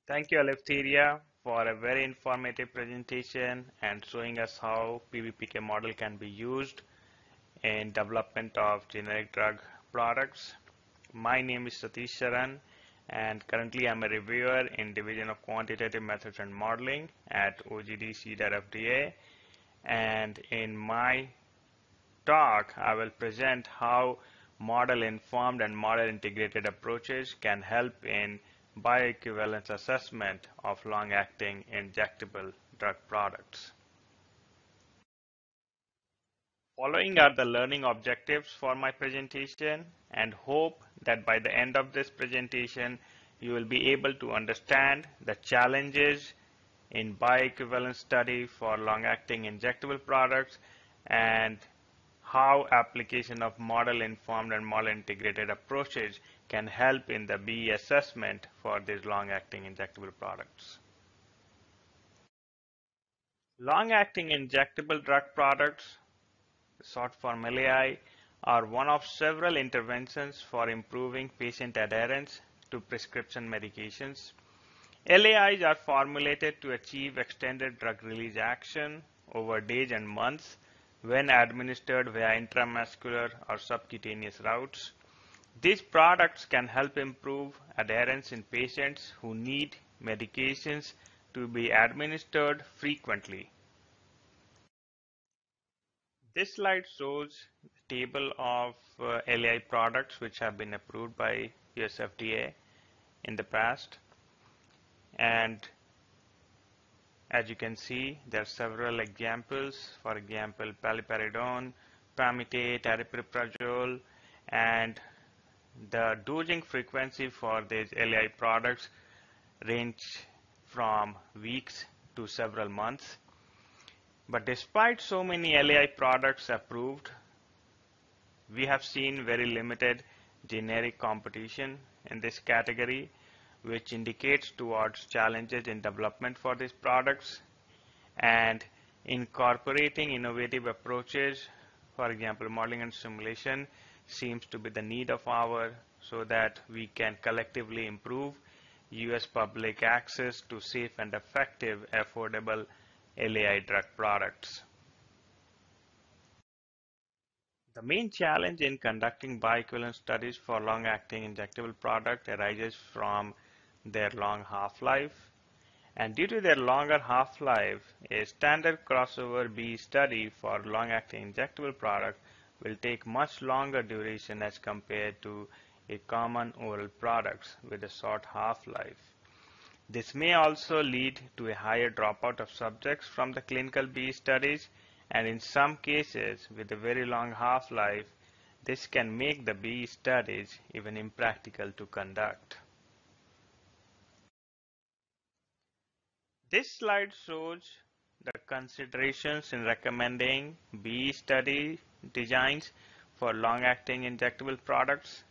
Thank you, Eleftheria, for a very informative presentation and showing us how PBPK model can be used in development of generic drug products. My name is Satish Sharan, and currently I'm a reviewer in Division of Quantitative Methods and Modeling at OGD CDER FDA. And in my talk, I will present how model-informed and model-integrated approaches can help in bioequivalence assessment of long-acting injectable drug products. Following are the learning objectives for my presentation, and hope that by the end of this presentation you will be able to understand the challenges in bioequivalence study for long-acting injectable products and how application of model-informed and model-integrated approaches can help in the BE assessment for these long-acting injectable products. Long-acting injectable drug products, short form LAI, are one of several interventions for improving patient adherence to prescription medications. LAIs are formulated to achieve extended drug release action over days and months when administered via intramuscular or subcutaneous routes. These products can help improve adherence in patients who need medications to be administered frequently. This slide shows a table of LAI products which have been approved by US FDA in the past, and as you can see, there are several examples. For example, paliperidone, palmitate, aripiprazole, and the dosing frequency for these LAI products range from weeks to several months. But despite so many LAI products approved, we have seen very limited generic competition in this category, which indicates towards challenges in development for these products, and incorporating innovative approaches, for example modeling and simulation, seems to be the need of hour so that we can collectively improve US public access to safe and effective affordable LAI drug products. The main challenge in conducting bioequivalence studies for long-acting injectable product arises from their long half-life, and due to their longer half-life, a standard crossover B study for long-acting injectable product will take much longer duration as compared to a common oral products with a short half-life. This may also lead to a higher dropout of subjects from the clinical B studies, and in some cases with a very long half-life, this can make the B studies even impractical to conduct. This slide shows the considerations in recommending B study designs for long-acting injectable products.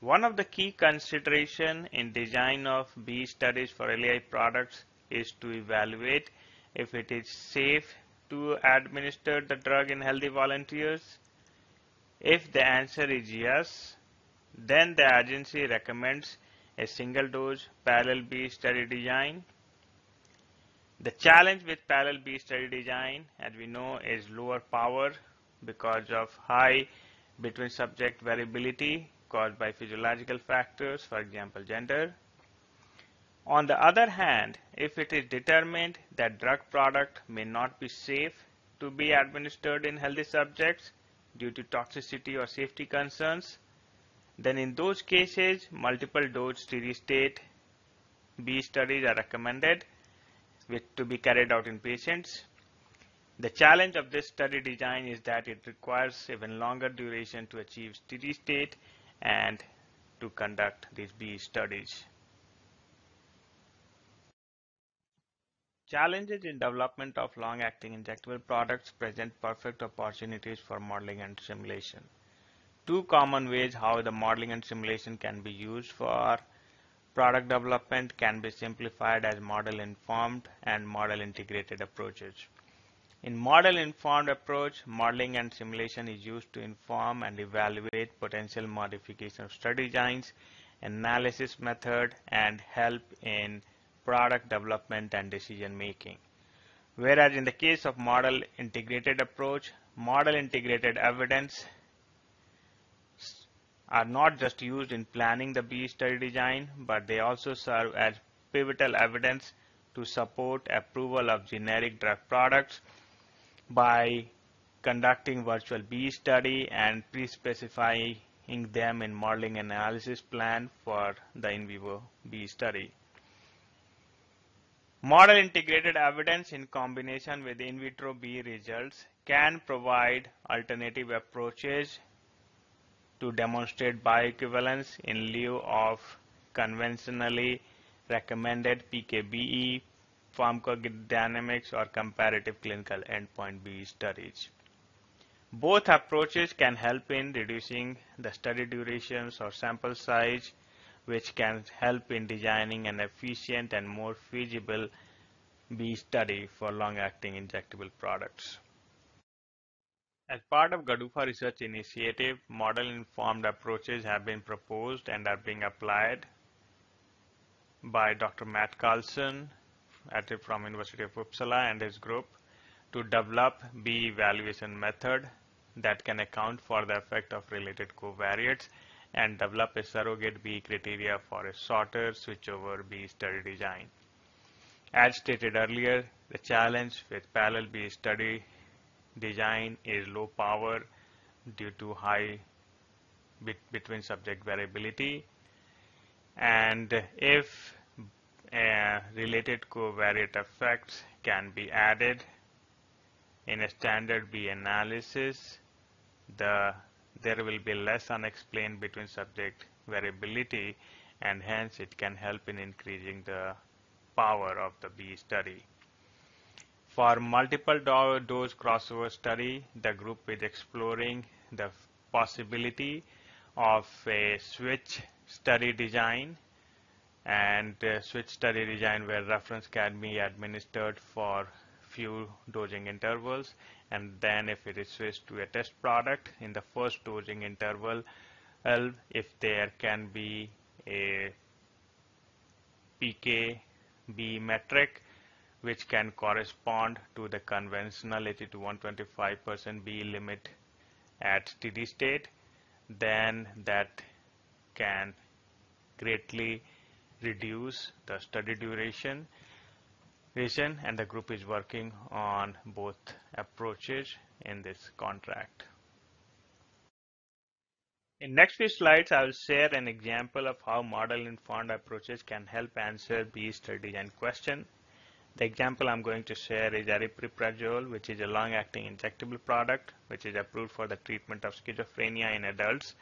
One of the key considerations in design of B studies for LAI products is to evaluate if it is safe to administer the drug in healthy volunteers. If the answer is yes, then the agency recommends a single dose parallel B study design. The challenge with parallel B study design, as we know, is lower power because of high between subject variability caused by physiological factors, for example gender. On the other hand, if it is determined that drug product may not be safe to be administered in healthy subjects due to toxicity or safety concerns, then in those cases multiple dose steady state B studies are recommended to be carried out in patients. The challenge of this study design is that it requires even longer duration to achieve steady state and to conduct these B studies. Challenges in development of long-acting injectable products present perfect opportunities for modeling and simulation. Two common ways how the modeling and simulation can be used for product development can be simplified as model-informed and model-integrated approaches. In model-informed approach, modeling and simulation is used to inform and evaluate potential modification of study designs analysis method, and help in product development and decision making. Whereas in the case of model integrated approach, model integrated evidence are not just used in planning the BE study design, but they also serve as pivotal evidence to support approval of generic drug products by conducting virtual BE study and pre-specifying them in modeling analysis plan for the in vivo BE study. Model integrated evidence in combination with in vitro BE results can provide alternative approaches to demonstrate bioequivalence in lieu of conventionally recommended PK/BE, pharmacodynamics, or comparative clinical endpoint BE studies. Both approaches can help in reducing the study durations or sample size, which can help in designing an efficient and more feasible BE study for long-acting injectable products. As part of GADUFA research initiative, model-informed approaches have been proposed and are being applied by Dr. Matt Carlson from University of Uppsala and his group to develop BE evaluation method that can account for the effect of related covariates and develop a surrogate BE criteria for a shorter switchover BE study design. As stated earlier, the challenge with parallel BE study design is low power due to high between subject variability, and if related covariate effects can be added in a standard BE analysis, there will be less unexplained between subject variability, and hence it can help in increasing the power of the BE study. For multiple dose crossover study, the group is exploring the possibility of a switch study design, and switch study design where reference can be administered for few dosing intervals, and then if it is switched to a test product in the first dosing interval, if there can be a PK/BE metric which can correspond to the conventional 80 to 125% BE limit at steady state, then that can greatly reduce the study duration, and the group is working on both approaches in this contract. In next few slides, I will share an example of how model-informed approaches can help answer BE study design question. The example I'm going to share is aripiprazole, which is a long-acting injectable product which is approved for the treatment of schizophrenia in adults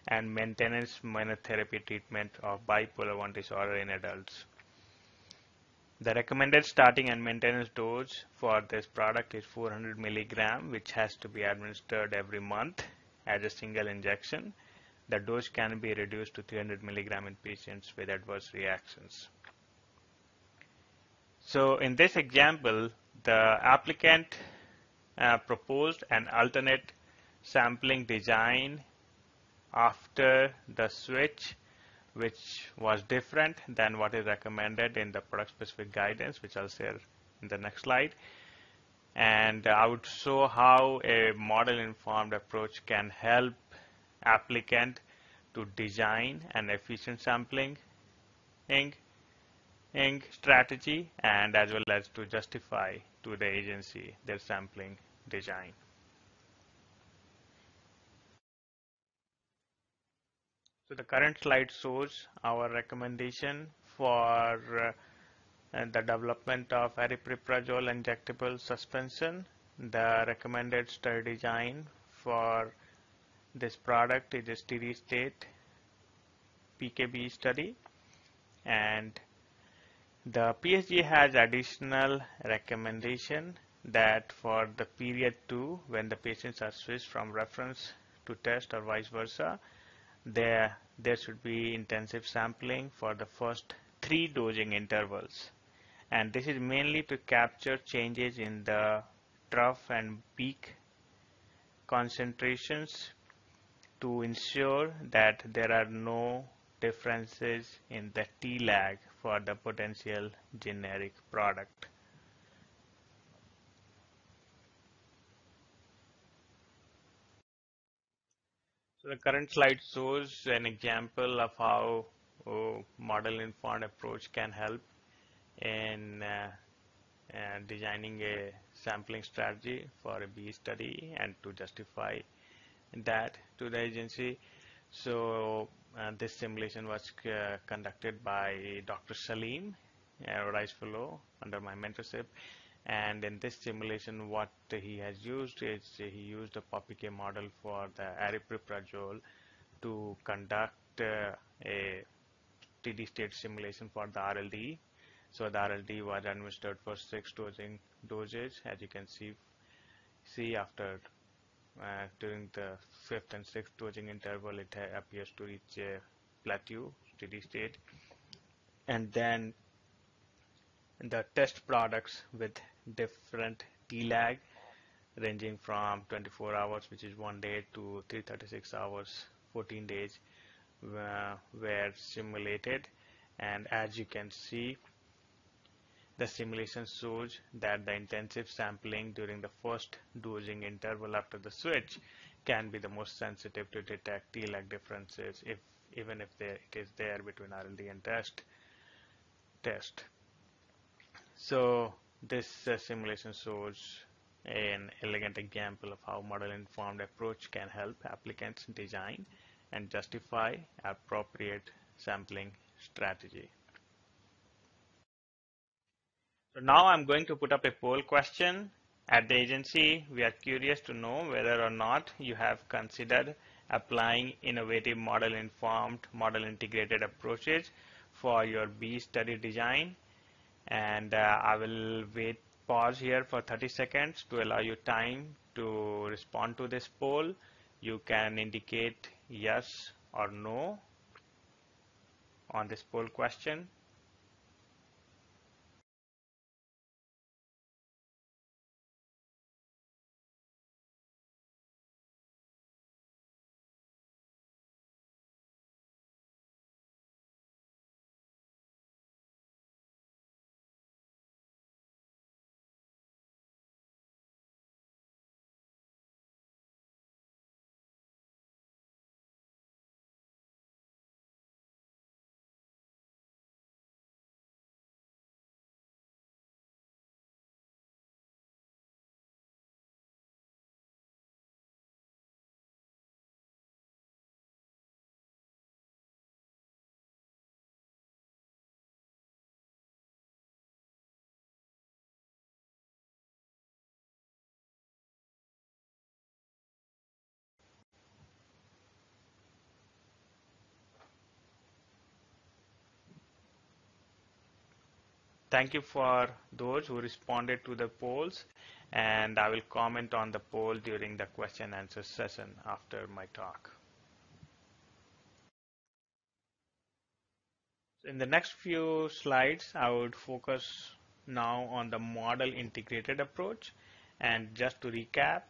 and maintenance monotherapy treatment of bipolar I disorder in adults. The recommended starting and maintenance dose for this product is 400 milligram, which has to be administered every month as a single injection. The dose can be reduced to 300 milligram in patients with adverse reactions. So in this example, the applicant proposed an alternate sampling design after the switch, which was different than what is recommended in the product specific guidance, which I'll share in the next slide. And I would show how a model informed approach can help applicant to design an efficient sampling strategy, and as well as to justify to the agency their sampling design. So the current slide shows our recommendation for the development of aripiprazole injectable suspension. The recommended study design for this product is a steady state PK/BE study, and the PSG has additional recommendation that for the period 2, when the patients are switched from reference to test or vice versa, there should be intensive sampling for the first 3 dosing intervals, and this is mainly to capture changes in the trough and peak concentrations to ensure that there are no differences in the T-lag for the potential generic product. So the current slide shows an example of how model-informed approach can help in designing a sampling strategy for a bee study and to justify that to the agency. So this simulation was conducted by Dr. Salim, a Rice Fellow under my mentorship. And in this simulation, what he has used is he used a PuppyK model for the aripiprazole to conduct a steady state simulation for the RLD. So the RLD was administered for 6 doses, as you can see after during the 5th and 6th dosing interval, it appears to reach a plateau, steady state. And then the test products with different T-lag ranging from 24 hours, which is 1 day, to 336 hours, 14 days, were simulated. And as you can see, the simulation shows that the intensive sampling during the first dosing interval after the switch can be the most sensitive to detect T-lag differences, even if it is there between RLD and test. So this simulation shows an elegant example of how model-informed approach can help applicants design and justify appropriate sampling strategy. So now I'm going to put up a poll question. At the agency, we are curious to know whether or not you have considered applying innovative model-informed, model-integrated approaches for your bee study design. And I will pause here for 30 seconds to allow you time to respond to this poll. You can indicate yes or no on this poll question. Thank you for those who responded to the polls, and I will comment on the poll during the question and answer session after my talk. In the next few slides, I would focus now on the model integrated approach. And just to recap,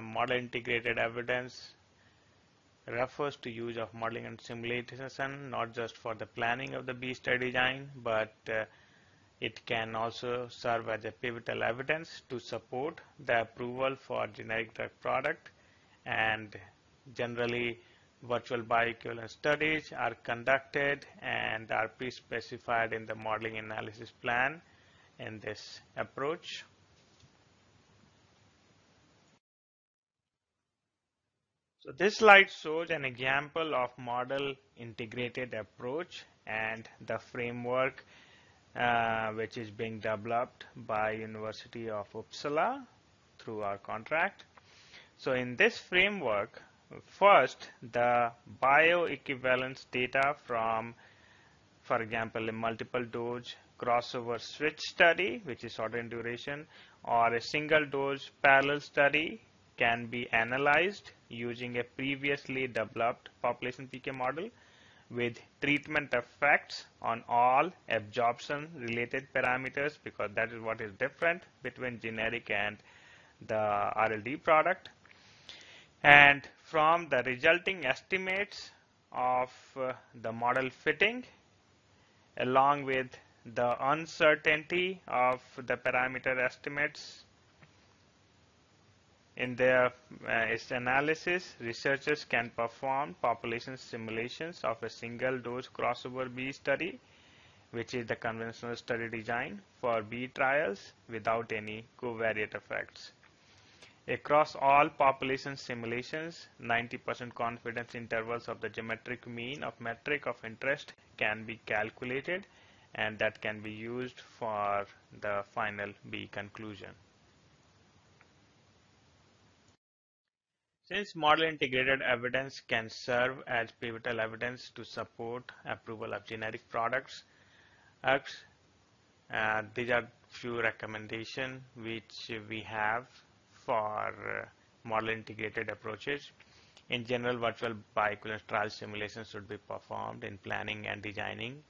model integrated evidence refers to use of modeling and simulation, not just for the planning of the bee study design, but it can also serve as a pivotal evidence to support the approval for generic drug product. And generally, virtual bioequivalence studies are conducted and are pre-specified in the modeling analysis plan in this approach. So this slide shows an example of model integrated approach and the framework which is being developed by University of Uppsala through our contract. So in this framework, first the bioequivalence data from, for example, a multiple dose crossover switch study, which is shorter in duration, or a single dose parallel study, can be analyzed using a previously developed population PK model with treatment effects on all absorption related parameters, because that is what is different between generic and the RLD product. And from the resulting estimates of the model fitting along with the uncertainty of the parameter estimates. In their analysis, researchers can perform population simulations of a single dose crossover bee study, which is the conventional study design for bee trials without any covariate effects. Across all population simulations, 90% confidence intervals of the geometric mean of metric of interest can be calculated, and that can be used for the final bee conclusion. Since model integrated evidence can serve as pivotal evidence to support approval of generic products, these are few recommendations which we have for model integrated approaches. In general, virtual bioequivalence trial simulations should be performed in planning and designing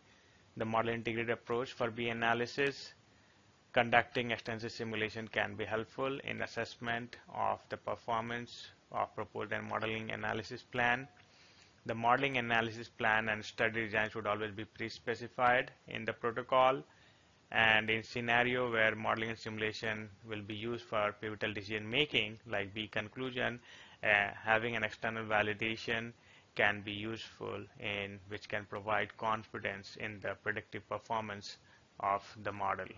the model integrated approach for bee analysis. Conducting extensive simulation can be helpful in assessment of the performance of proposed and modeling analysis plan. The modeling analysis plan and study design should always be pre-specified in the protocol, and in scenario where modeling and simulation will be used for pivotal decision making like bee conclusion, having an external validation can be useful, in which can provide confidence in the predictive performance of the model.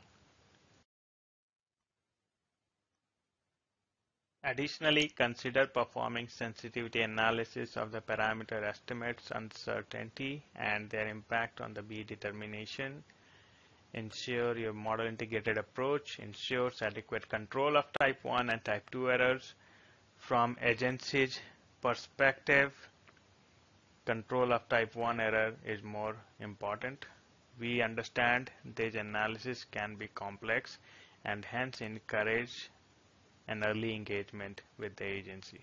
Additionally, consider performing sensitivity analysis of the parameter estimates uncertainty and their impact on the bee determination. Ensure your model integrated approach ensures adequate control of type 1 and type 2 errors. From agency's perspective, control of type 1 error is more important. We understand this analysis can be complex and hence encourage an early engagement with the agency.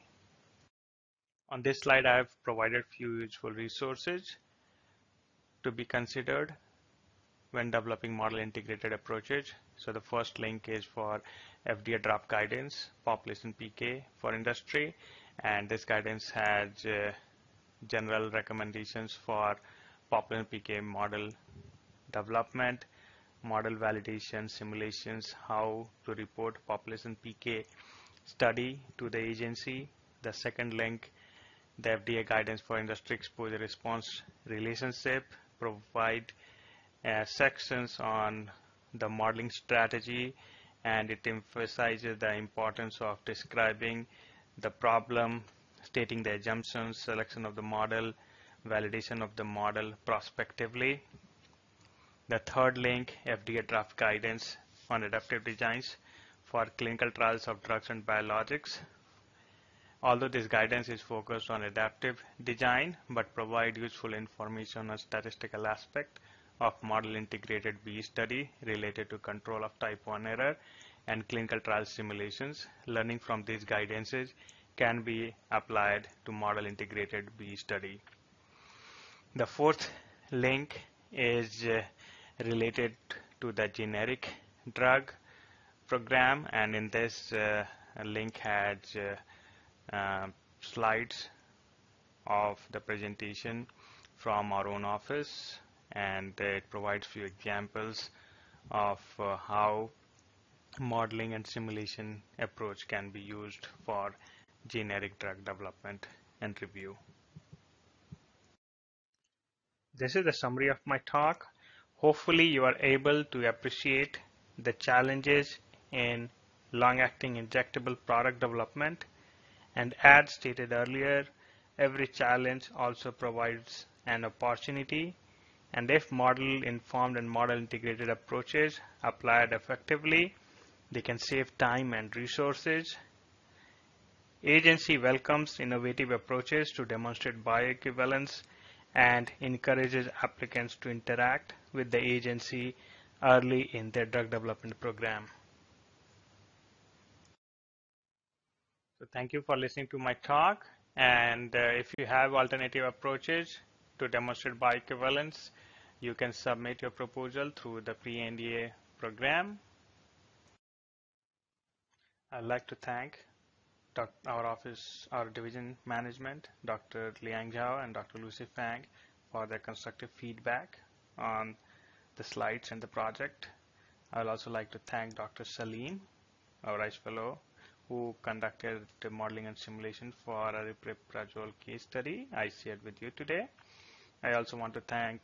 On this slide, I have provided few useful resources to be considered when developing model integrated approaches. So the first link is for FDA draft guidance, population PK for industry, and this guidance has general recommendations for population PK model development, model validation, simulations, how to report population PK study to the agency. The second link, the FDA guidance for industry exposure response relationship, provide sections on the modeling strategy, and it emphasizes the importance of describing the problem, stating the assumptions, selection of the model, validation of the model prospectively. The third link, FDA draft guidance on adaptive designs for clinical trials of drugs and biologics. Although this guidance is focused on adaptive design, but provide useful information on statistical aspect of model integrated bee study related to control of type 1 error and clinical trial simulations. Learning from these guidances can be applied to model integrated bee study. The fourth link is related to the generic drug program, and in this link has slides of the presentation from our own office, and it provides few examples of how modeling and simulation approach can be used for generic drug development and review. This is the summary of my talk. Hopefully you are able to appreciate the challenges in long-acting injectable product development, and as stated earlier, every challenge also provides an opportunity, and if model-informed and model-integrated approaches applied effectively, they can save time and resources. Agency welcomes innovative approaches to demonstrate bioequivalence and encourages applicants to interact with the agency early in their drug development program. So thank you for listening to my talk, and if you have alternative approaches to demonstrate bioequivalence, you can submit your proposal through the pre-NDA program. I'd like to thank our division management, Dr. Liang Zhao and Dr. Lucy Fang, for their constructive feedback on the slides and the project. I would also like to thank Dr. Salim, our Rice Fellow, who conducted the modeling and simulation for our Aripiprazole case study I shared with you today. I also want to thank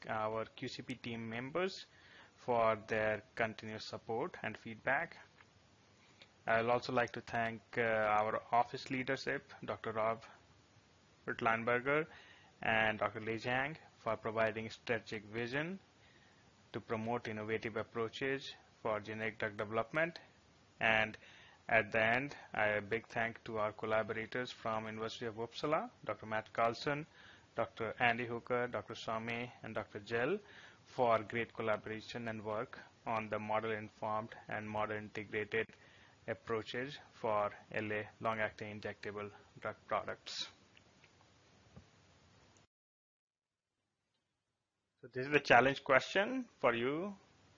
our QCP team members for their continuous support and feedback. I would also like to thank our office leadership, Dr. Rob Ritlandberger and Dr. Lei Zhang, for providing strategic vision to promote innovative approaches for generic drug development. And at the end, a big thank to our collaborators from University of Uppsala, Dr. Matt Carlson, Dr. Andy Hooker, Dr. Swami, and Dr. Jell for great collaboration and work on the model-informed and model-integrated approaches for LA long-acting injectable drug products. So this is the challenge question for you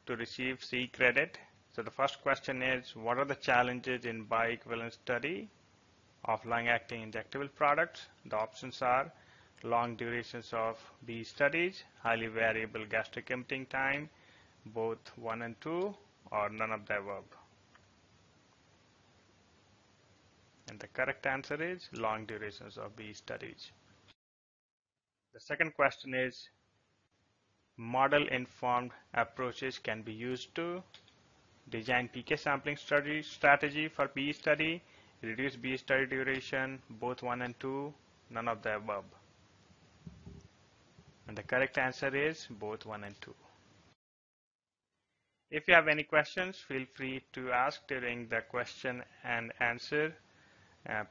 to receive C credit. So the first question is, what are the challenges in bioequivalence study of long-acting injectable products? The options are long durations of B studies, highly variable gastric emptying time, both 1 and 2, or none of the above. And the correct answer is long durations of B studies. The second question is, model-informed approaches can be used to design PK sampling strategy for B study, reduce B study duration, both 1 and 2, none of the above. And the correct answer is both 1 and 2. If you have any questions, feel free to ask during the question and answer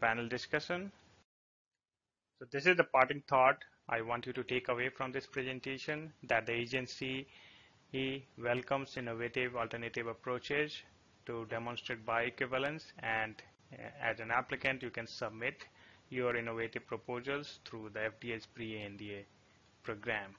panel discussion. So this is the parting thought I want you to take away from this presentation, that the agency welcomes innovative alternative approaches to demonstrate bioequivalence, and as an applicant you can submit your innovative proposals through the FDA's pre-ANDA program.